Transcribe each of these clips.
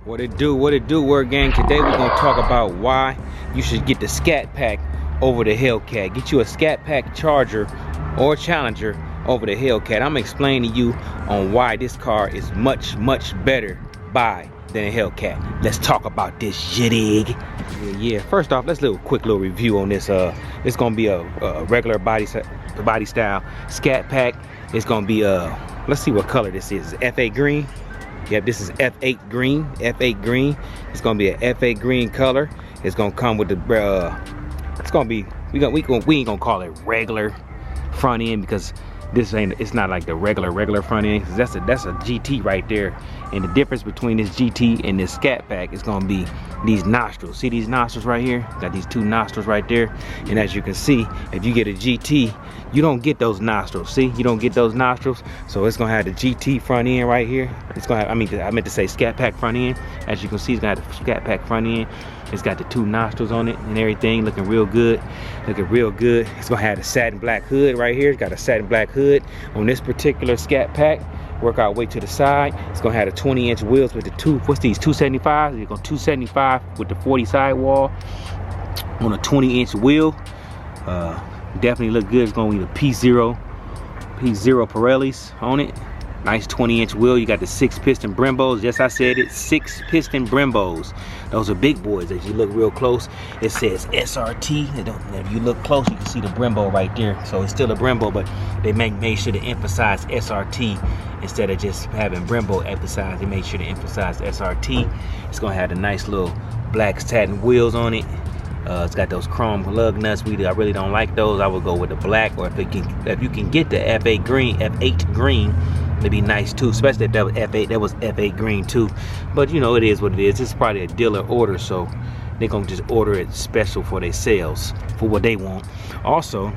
What it do, Word Gang? Today we're gonna talk about why you should get the Scatpack over the Hellcat. Get you a Scatpack Charger or Challenger over the Hellcat. I'm explaining to you on why this car is much better buy than a Hellcat. Let's talk about this, you dig? Yeah. First off, let's do a quick little review on this. It's gonna be a regular body style Scatpack. It's gonna be let's see what color this is. F8 green. Yep, this is F8 green. F8 green. It's gonna be an F8 green color. It's gonna come with the it's gonna be we ain't gonna call it regular front end because it's not like the regular front end. That's a GT right there. And the difference between this GT and this Scatpack is gonna be these nostrils. See these nostrils right here? Got these two nostrils right there. And as you can see, if you get a GT, you don't get those nostrils. See, you don't get those nostrils. So it's gonna have the GT front end right here. It's gonna have, I meant to say Scatpack front end. As you can see, it's got the Scatpack front end. It's got the two nostrils on it and everything, looking real good. It's gonna have the satin black hood right here. It's got a satin black hood on this particular Scatpack. Work our way to the side. It's gonna have the 20-inch wheels with the what's these, 275s? You're going 275 with the 40 sidewall on a 20-inch wheel. Definitely look good. It's gonna be the P0 Pirellis on it. Nice 20-inch wheel. You got the 6-piston Brembos. Yes, I said it. 6-piston Brembos. Those are big boys. As you look real close, it says SRT. If you look close, you can see the Brembo right there. So it's still a Brembo, but they made sure to emphasize SRT instead of just having Brembo emphasized. They made sure to emphasize SRT. It's gonna have the nice little black satin wheels on it. It's got those chrome lug nuts. I really don't like those. I would go with the black, or if you can get the F8 green, it'd be nice too, especially if that was F8 green too. But you know, it is what it is. It's probably a dealer order, so they're gonna just order it special for their sales, for what they want. Also,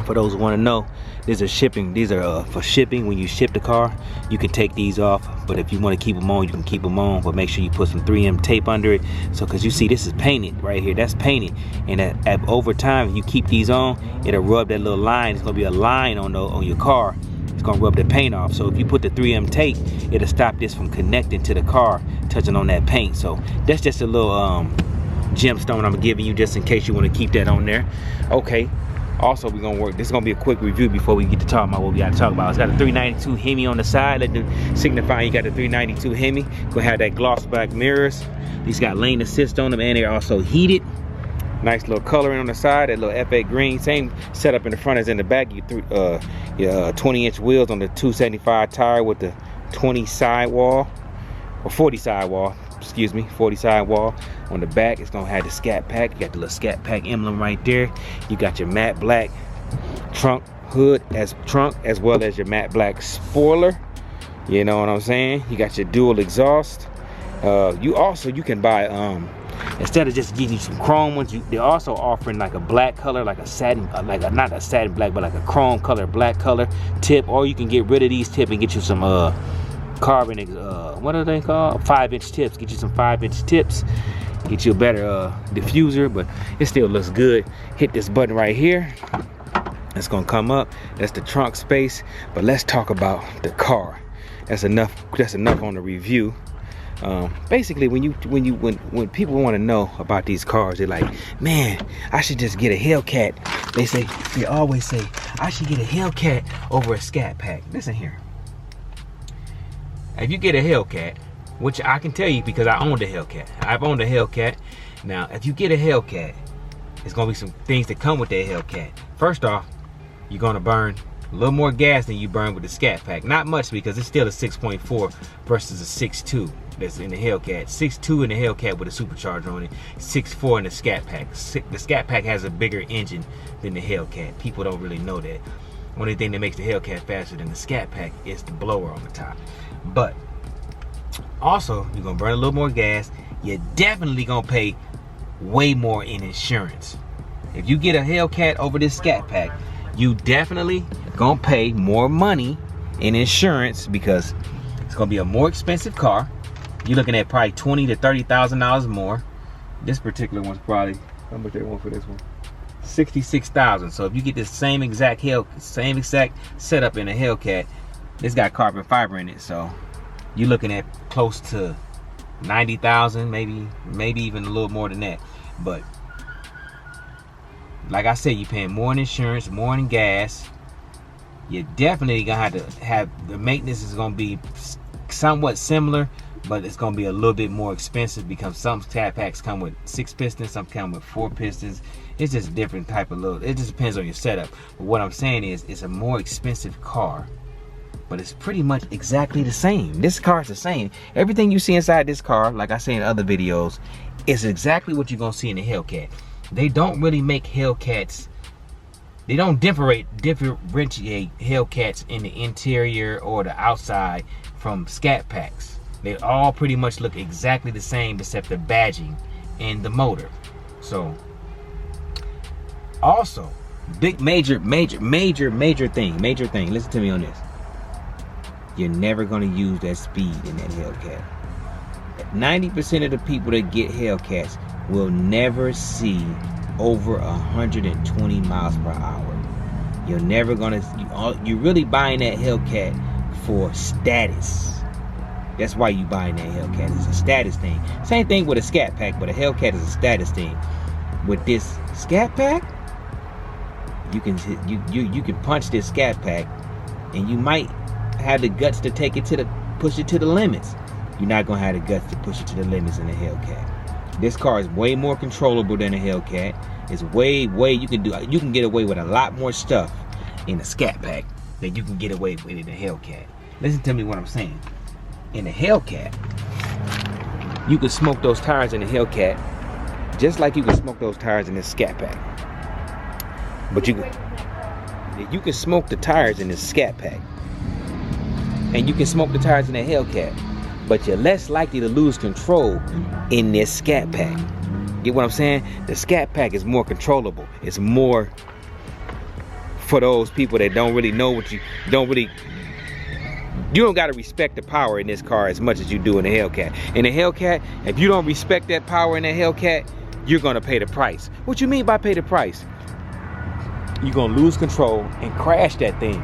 for those who want to know, these are for shipping. When you ship the car, you can take these off, but if you want to keep them on, you can keep them on, but make sure you put some 3M tape under it. So because you see this is painted right here, that's painted, and over time, if you keep these on, it'll rub that little line. It's gonna be a line on your car. It's gonna rub the paint off. So if you put the 3M tape, it'll stop this from connecting to the car, touching on that paint. So that's just a little gemstone I'm giving you, just in case you want to keep that on there. Okay. Also, we're gonna work. This is gonna be a quick review before we get to talk about what we got to talk about. It's got a 392 Hemi on the side, let them signify you got the 392 Hemi. Gonna have that gloss black mirrors. These got lane assist on them, and they're also heated. Nice little coloring on the side, that little F8 green. Same setup in the front as in the back. Your 20-inch wheels on the 275 tire with the 20 sidewall, or 40 sidewall. Excuse me, 40 sidewall. On the back, it's gonna have the Scatpack. You got the little Scatpack emblem right there. You got your matte black trunk hood as well as your matte black spoiler. You know what I'm saying? You got your dual exhaust. You can buy instead of just giving you some chrome ones, they're also offering like a black color, like a satin, not a satin black, but like a chrome color, black color tip. Or you can get rid of these tips and get you some carbon, what are they called? 5-inch tips. Get you some 5-inch tips. Get you a better diffuser, but it still looks good. Hit this button right here. It's gonna come up. That's the trunk space. But let's talk about the car. That's enough on the review. Basically, when people want to know about these cars, they're like, man, I should just get a Hellcat. They always say, I should get a Hellcat over a Scatpack. Listen here. If you get a Hellcat, which I can tell you because I owned a Hellcat. I've owned a Hellcat. Now, if you get a Hellcat, there's gonna be some things that come with that Hellcat. First off, you're gonna burn a little more gas than you burn with the Scatpack. Not much, because it's still a 6.4 versus a 6.2 that's in the Hellcat. 6.2 in the Hellcat with a supercharger on it. 6.4 in the Scatpack. The Scatpack has a bigger engine than the Hellcat. People don't really know that. Only thing that makes the Hellcat faster than the Scatpack is the blower on the top. But also, you're gonna burn a little more gas. You're definitely gonna pay way more in insurance. If you get a Hellcat over this Scatpack, you definitely gonna pay more money in insurance because it's gonna be a more expensive car. You're looking at probably $20,000 to $30,000 more. This particular one's probably, how much they want for this one? $66,000. So if you get this same exact setup in a Hellcat, it's got carbon fiber in it, so you're looking at close to 90,000, maybe even a little more than that. But like I said, you're paying more in insurance, more in gas. You're definitely gonna have to have the maintenance is gonna be somewhat similar, but it's gonna be a little bit more expensive because some Scatpacks come with 6 pistons, some come with 4 pistons. It's just a different type of it just depends on your setup. But what I'm saying is, it's a more expensive car, but it's pretty much exactly the same. This car is the same. Everything you see inside this car, like I say in other videos, is exactly what you're gonna see in the Hellcat. They don't really make Hellcats. They don't differentiate Hellcats in the interior or the outside from Scatpacks. They all pretty much look exactly the same except the badging and the motor. So, also, major thing. Listen to me on this. You're never gonna use that speed in that Hellcat. 90% of the people that get Hellcats will never see over 120 miles per hour. You're never gonna, you're really buying that Hellcat for status. That's why you buying that Hellcat. It's a status thing. Same thing with a Scatpack, but a Hellcat is a status thing. With this Scatpack, you can punch this Scatpack, and you might have the guts to take it push it to the limits. You're not gonna have the guts to push it to the limits in a Hellcat. This car is way more controllable than a Hellcat. It's way you can get away with a lot more stuff in a Scatpack than you can get away with in a Hellcat. Listen to me what I'm saying. In a Hellcat, you can smoke those tires in a Hellcat just like you can smoke those tires in this Scatpack. But you can smoke the tires in this Scatpack, and you can smoke the tires in a Hellcat, but you're less likely to lose control in this Scatpack. Get what I'm saying? The Scatpack is more controllable. It's more for those people that don't really know what you don't got to respect the power in this car as much as you do in a Hellcat. In a Hellcat, if you don't respect that power in a Hellcat, you're gonna pay the price. What you mean by pay the price? You're gonna lose control and crash that thing.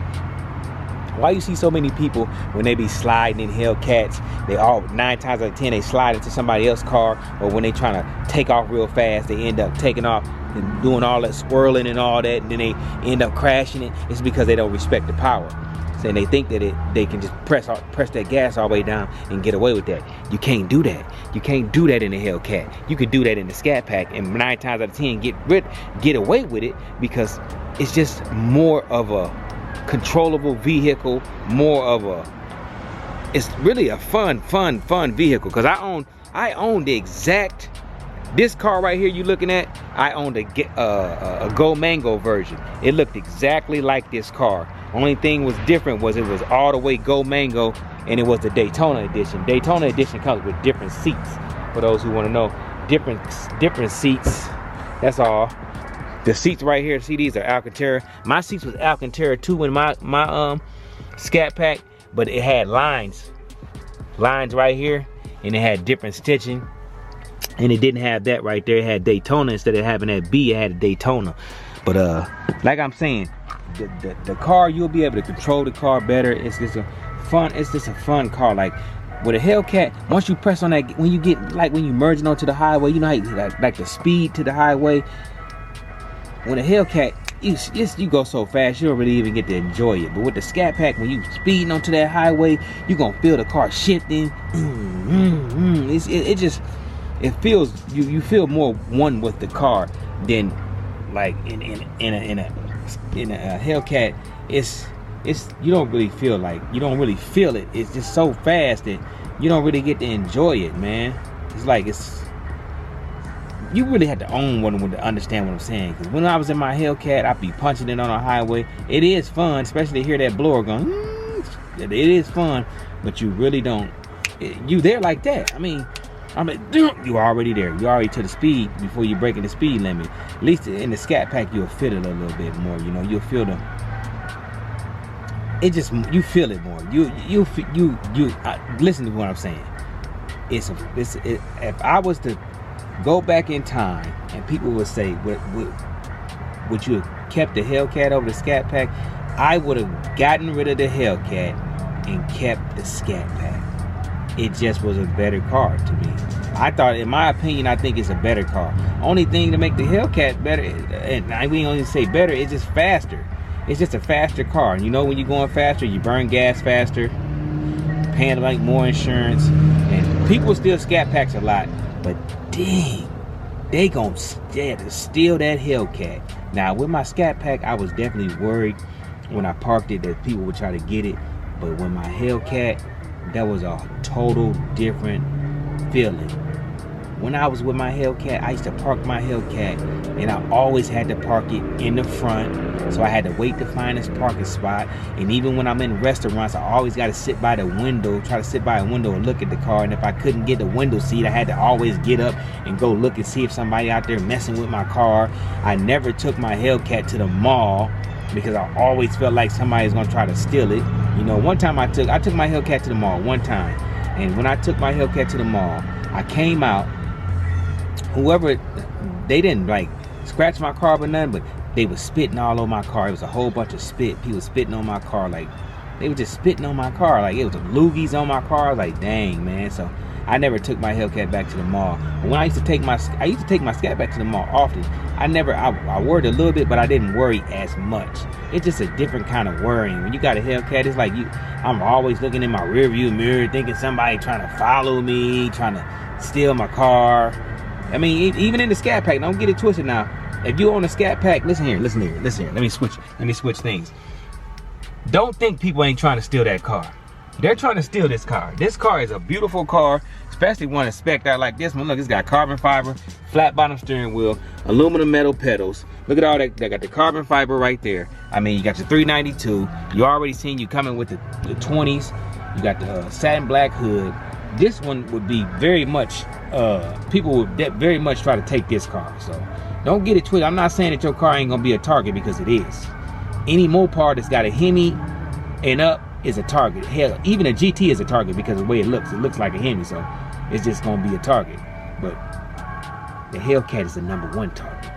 Why you see so many people when they be sliding in Hellcats, they all 9 times out of 10 they slide into somebody else's car, or when they trying to take off real fast, they end up taking off and doing all that swirling and all that, and then they end up crashing it. It's because they don't respect the power. So they think that they can just press that gas all the way down and get away with that. You can't do that. You can't do that in a Hellcat. You could do that in the Scatpack, and 9 times out of 10 get away with it because it's just more of a controllable vehicle, it's really a fun vehicle. Because I own the exact, this car right here you looking at, I owned a Go Mango version. It looked exactly like this car. Only thing was different was it was all the way Go Mango, and it was the Daytona edition. Daytona edition comes with different seats. For those who want to know, different seats. That's all. The seats right here, see, these are Alcantara. My seats was Alcantara too in my Scatpack, but it had lines right here, and it had different stitching, and it didn't have that right there. It had Daytona instead of having that B. It had a Daytona. But like I'm saying, the car, you'll be able to control the car better. It's just a fun car. Like with a Hellcat, once you press on that, when you merging onto the highway, you know how you, like the speed to the highway. When a Hellcat, you go so fast you don't really even get to enjoy it. But with the Scatpack, when you speeding onto that highway, you gonna feel the car shifting. It feels, you feel more one with the car than like in a Hellcat. It's you don't really feel it. It's just so fast that you don't really get to enjoy it, man. It's like you really have to own one to understand what I'm saying. Because when I was in my Hellcat, I'd be punching it on a highway. It is fun, especially to hear that blower going. It is fun, but you really don't. You there like that. I mean, you're already there. You're already to the speed before you're breaking the speed limit. At least in the Scatpack, you'll feel it a little bit more. You know, you'll feel the. You feel it more. You listen to what I'm saying. If I was to go back in time and people would say, would you have kept the Hellcat over the Scatpack? I would have gotten rid of the Hellcat and kept the Scatpack. it just was a better car to me. I thought, in my opinion, I think it's a better car. Only thing to make the Hellcat better, and we don't even say better, it's just faster. It's just a faster car. You know, when you're going faster, you burn gas faster, paying like more insurance, and people steal Scatpacks a lot, but dang, they gonna steal that Hellcat. Now with my Scatpack, I was definitely worried when I parked it that people would try to get it, but with my Hellcat, that was a total different feeling. When I was with my Hellcat, I used to park my Hellcat, and I always had to park it in the front, so I had to wait to find this parking spot. And even when I'm in restaurants, I always got to sit by the window, try to sit by a window and look at the car. And if I couldn't get the window seat, I had to always get up and go look and see if somebody out there messing with my car. I never took my Hellcat to the mall because I always felt like somebody was gonna try to steal it. You know, one time I took my Hellcat to the mall one time, and when I took my Hellcat to the mall, I came out. Whoever, they didn't like scratch my car or nothing, but they was spitting all over my car. It was a whole bunch of spit. People spitting on my car, like they were just spitting on my car, like it was loogies on my car. Like, dang, man. So I never took my Hellcat back to the mall. But when I used to take my Scat back to the mall often. I worried a little bit, but I didn't worry as much. It's just a different kind of worrying. When you got a Hellcat, it's like I'm always looking in my rearview mirror, thinking somebody trying to follow me, trying to steal my car. I mean, even in the Scatpack, don't get it twisted now. If you own a Scatpack, listen here. Let me switch things. Don't think people ain't trying to steal that car. They're trying to steal this car. This car is a beautiful car, especially one that's spec'd out like this one. Look, it's got carbon fiber, flat bottom steering wheel, aluminum metal pedals. Look at all that. They got the carbon fiber right there. I mean, you got your 392. You already seen you coming with the 20s. You got the satin black hood. This one would be very much, people would very much try to take this car. So don't get it twisted. I'm not saying that your car ain't gonna be a target, because it is. Any Mopar that's got a Hemi and up is a target. Hell, even a GT is a target because of the way it looks. It looks like a Hemi, so it's just gonna be a target. But the Hellcat is the #1 target.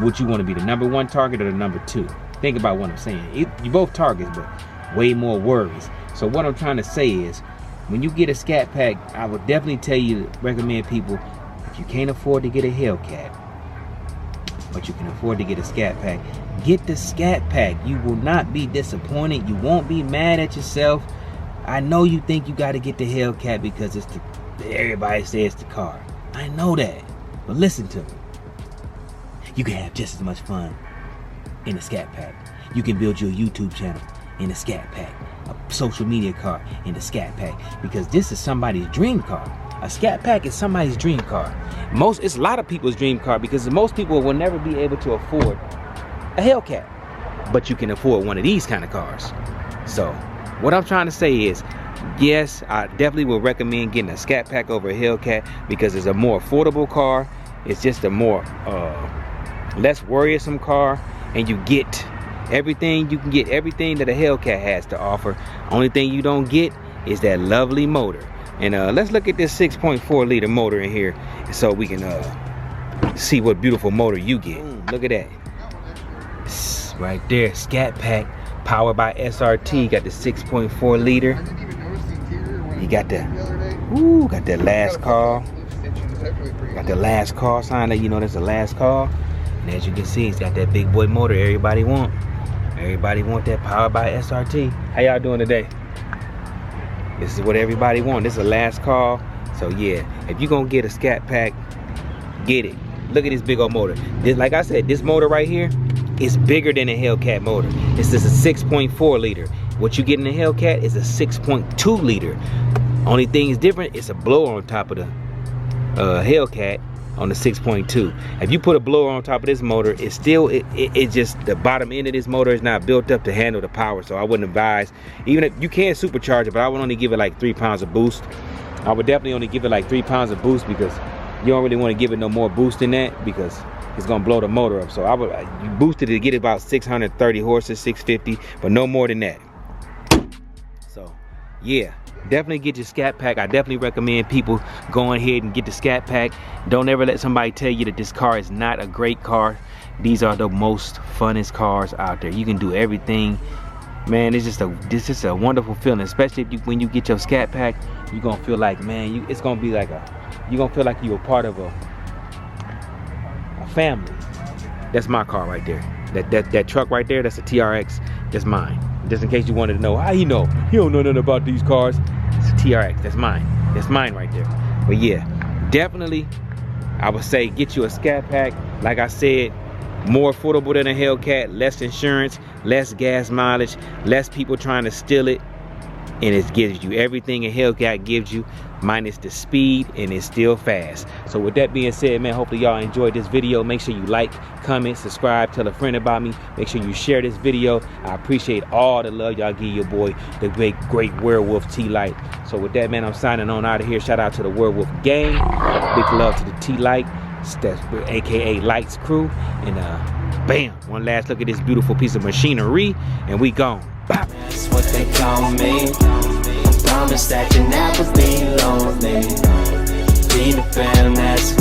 Would you want to be the #1 target or the #2? Think about what I'm saying. You both targets, but way more worries. So what I'm trying to say is, when you get a Scatpack, I would definitely recommend people, if you can't afford to get a Hellcat, but you can afford to get a Scatpack, get the Scatpack. You will not be disappointed. You won't be mad at yourself. I know you think you got to get the Hellcat because it's everybody says the car. I know that, but listen to me. You can have just as much fun in a Scatpack. You can build your YouTube channel in a Scatpack, a social media car in a Scatpack, because this is somebody's dream car. A Scatpack is somebody's dream car. It's a lot of people's dream car, because most people will never be able to afford a Hellcat, but you can afford one of these kind of cars. So what I'm trying to say is, yes, I definitely would recommend getting a Scatpack over a Hellcat, because it's a more affordable car. It's just a more less worrisome car, and you get everything. You can get everything that a Hellcat has to offer. Only thing you don't get is that lovely motor. And let's look at this 6.4 liter motor in here, so we can see what beautiful motor you get. Look at that. Right there, Scatpack, powered by SRT. Got the 6.4 liter. You got that last call. Got the last call sign, that you know that's the last call. And as you can see, it's got that big boy motor everybody want. Everybody want that, powered by SRT. How y'all doing today? This is what everybody want. This is the last call. So yeah, if you're gonna get a Scatpack, get it. Look at this big old motor. This, like I said, this motor right here is bigger than a Hellcat motor. This is a 6.4 liter. What you get in the Hellcat is a 6.2 liter. Only thing is different, it's a blower on top of the Hellcat on the 6.2. If you put a blower on top of this motor, it's still, it just, the bottom end of this motor is not built up to handle the power. So I wouldn't advise, even if you can supercharge it, but I would only give it like 3 pounds of boost. I would definitely only give it like 3 pounds of boost, because you don't really want to give it no more boost than that, because it's gonna blow the motor up. So you boost it to get about 630 horses, 650, but no more than that. So yeah, definitely get your Scatpack. I definitely recommend people go ahead and get the Scatpack. Don't ever let somebody tell you that this car is not a great car. These are the most funnest cars out there. You can do everything man, it's just a wonderful feeling, especially if when you get your Scatpack. You're gonna feel like, man, it's gonna be like you're gonna feel like you're a part of a family. That's my car right there. That truck right there, that's a TRX. That's mine. Just in case you wanted to know, how you know? He don't know nothing about these cars. It's a TRX. That's mine. That's mine right there. But yeah, definitely, I would say get you a Scatpack. Like I said, more affordable than a Hellcat, less insurance, less gas mileage, less people trying to steal it, and it gives you everything a Hellcat gives you, minus the speed, and it's still fast. So with that being said, man, hopefully y'all enjoyed this video. Make sure you like, comment, subscribe, tell a friend about me. Make sure you share this video. I appreciate all the love y'all give your boy, the great werewolf T-Light. So with that, man, I'm signing on out of here. Shout out to the werewolf gang. Big love to the T-Light, aka Lights crew. And bam, one last look at this beautiful piece of machinery, and we gone. Bop. That's what they call me. I promise that you never be lonely. Be the fan that's